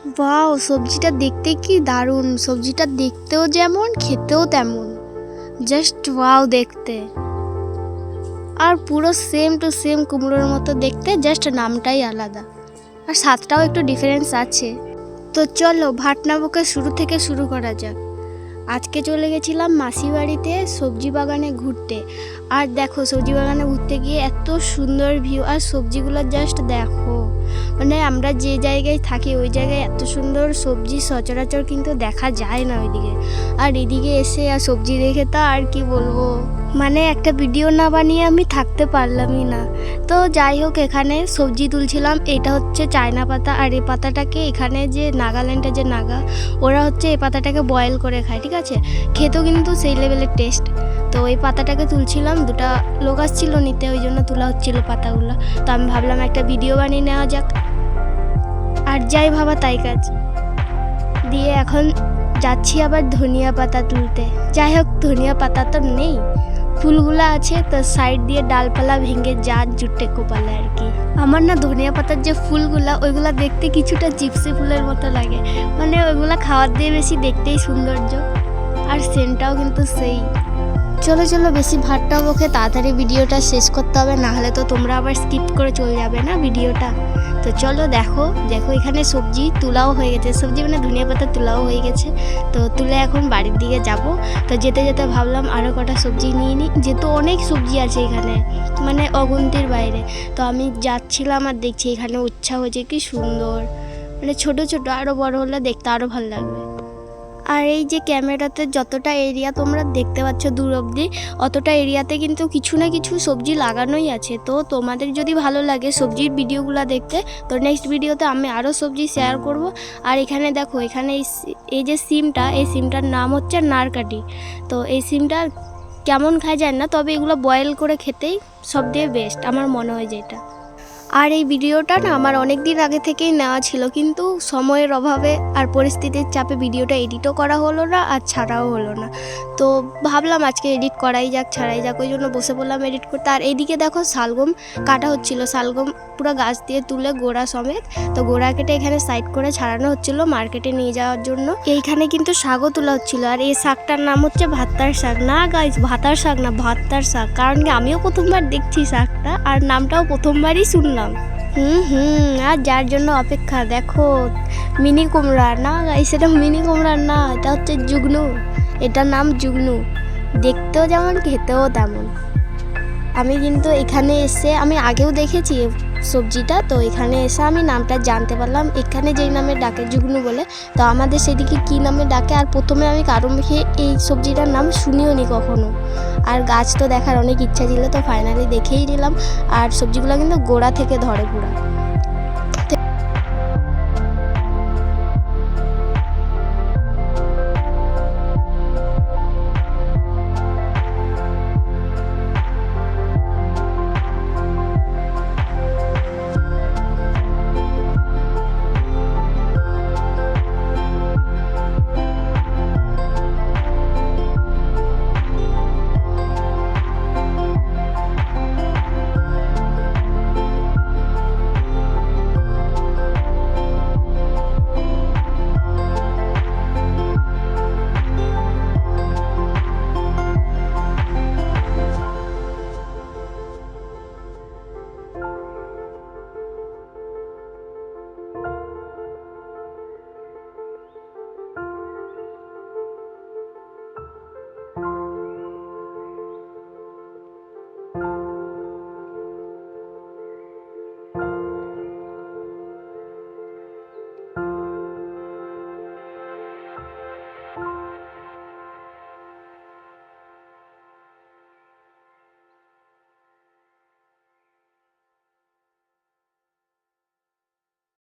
Wow, সবজিটা দেখতে কি দারুণ! সবজিটা দেখতেও যেমন খেতেও তেমন, জাস্ট ওয়াও দেখতে। আর পুরো সেম টু সেম কুমড়োর মতো দেখতে, জাস্ট নামটাই আলাদা আর স্বাদটাও একটু ডিফারেন্স আছে। তো চলো ভাটনাবুকে শুরু থেকে শুরু করা যাক। আজকে চলে গেছিলাম মাসি বাড়িতে সবজি বাগানে ঘুরতে। আর দেখো সবজি বাগানে ঘুরতে গিয়ে এত সুন্দর ভিউ, আর সবজিগুলো জাস্ট দেখো, মানে আমরা যে জায়গায় থাকি ওই জায়গায় এত সুন্দর সবজি সচরাচর কিন্তু দেখা যায় না ওইদিকে। আর এদিকে এসে আর সবজি দেখে তো আর কি বলবো, মানে একটা ভিডিও না বানিয়ে আমি থাকতে পারলামই না। তো যাই হোক, এখানে সবজি তুলছিলাম। এটা হচ্ছে চায়না পাতা, আর এই পাতাটাকে এখানে যে নাগাল্যান্ডে যে নাগা, ওরা হচ্ছে এই পাতাটাকে বয়েল করে খায়, ঠিক আছে? খেতেও কিন্তু সেই লেভেলের টেস্ট। তো এই পাতাটাকে তুলছিলাম, দুটা লোক আসছিল নিতে, ওই জন্য তোলা হচ্ছিল পাতাগুলো। তো আমি ভাবলাম একটা ভিডিও বানিয়ে নেওয়া যাক। আর যাই ভাবা তাই কাজ দিয়ে এখন যাচ্ছি আবার ধনিয়া পাতা তুলতে। যাই হোক, ধনিয়া পাতা তো নেই, ফুলগুলা আছে, তো সাইড দিয়ে ডালপালা ভেঙে যা জুটে কোপালে আর কি। আমার না ধনিয়া পাতার যে ফুলগুলা ওইগুলা দেখতে কিছুটা জিপসি ফুলের মতো লাগে, মানে ওইগুলা খাওয়ার দিয়ে বেশি দেখতেই সৌন্দর্য, আর সেন্টটাও কিন্তু সেই। চলো চলো, বেশি ভাতটা বকে তাড়াতাড়ি ভিডিওটা শেষ করতে হবে, নাহলে তো তোমরা আবার স্কিপ করে চলে যাবে না ভিডিওটা। তো চলো দেখো দেখো, এখানে সবজি তোলাও হয়ে গেছে, সবজি মানে ধনিয়া পাতা তোলাও হয়ে গেছে। তো তুলে এখন বাড়ির দিকে যাব। তো যেতে যেতে ভাবলাম আরও কটা সবজি নিয়ে নিই, যেহেতু অনেক সবজি আছে এখানে, মানে অগুন্তির বাইরে। তো আমি যাচ্ছিলাম আর দেখছি এখানে উচ্ছা হয়েছে, কি সুন্দর, মানে ছোট ছোট, আরও বড় হলে দেখতে আরও ভালো লাগবে। আর এই যে ক্যামেরাতে যতটা এরিয়া তোমরা দেখতে পাচ্ছ দূর অবধি, অতটা এরিয়াতে কিন্তু কিছু না কিছু সবজি লাগানোই আছে। তো তোমাদের যদি ভালো লাগে সবজির ভিডিওগুলো দেখতে, তো নেক্সট ভিডিওতে আমি আরও সবজি শেয়ার করব। আর এখানে দেখো, এখানে এই যে সিমটা, এই সিমটার নাম হচ্ছে নারকাটি। তো এই সিমটা কেমন খায় জানি না, তবে এগুলো বয়েল করে খেতেই সব দিয়ে বেস্ট আমার মনে হয় যেটা। আর এই ভিডিওটা না আমার অনেক দিন আগে থেকেই নেওয়া ছিল, কিন্তু সময়ের অভাবে আর পরিস্থিতির চাপে ভিডিওটা এডিটও করা হলো না আর ছাড়াও হলো না। তো ভাবলাম আজকে এডিট করাই যাক, ছাড়াই যাক, ওই জন্য বসে পড়লাম এডিট করতে। আর এইদিকে দেখো শালগম কাটা হচ্ছিল, শালগম পুরো গাছ দিয়ে তুলে গোড়া সমেত, তো গোড়া কেটে এখানে সাইড করে ছাড়ানো হচ্ছিল মার্কেটে নিয়ে যাওয়ার জন্য। এইখানে কিন্তু শাকও তোলা হচ্ছিল, আর এই শাকটার নাম হচ্ছে ভাত্তার শাক। না গাইস, ভাতার শাক না, ভাত্তার শাক, কারণ কি আমিও প্রথমবার দেখছি শাকটা, আর নামটাও প্রথমবারই শুনলাম। আর যার জন্য অপেক্ষা, দেখো মিনি কুমড়া। না গাইস, এটা মিনি কুমড়া না, এটা হচ্ছে জুগনু, এটার নাম জুগনু। দেখতেও যেমন খেতেও তেমন। আমি কিন্তু এখানে এসে, আমি আগেও দেখেছি সবজিটা, তো এখানে এসে আমি নামটা জানতে পারলাম, এখানে যেই নামে ডাকে জুগনু বলে, তো আমাদের সেদিকে কী নামে ডাকে। আর প্রথমে আমি কারো মুখে এই সবজিটার নাম শুনিও নি কখনো। আর গাছ তো দেখার অনেক ইচ্ছা ছিল, তো ফাইনালি দেখেই নিলাম। আর সবজিগুলো কিন্তু গোড়া থেকে ধরে পুরা।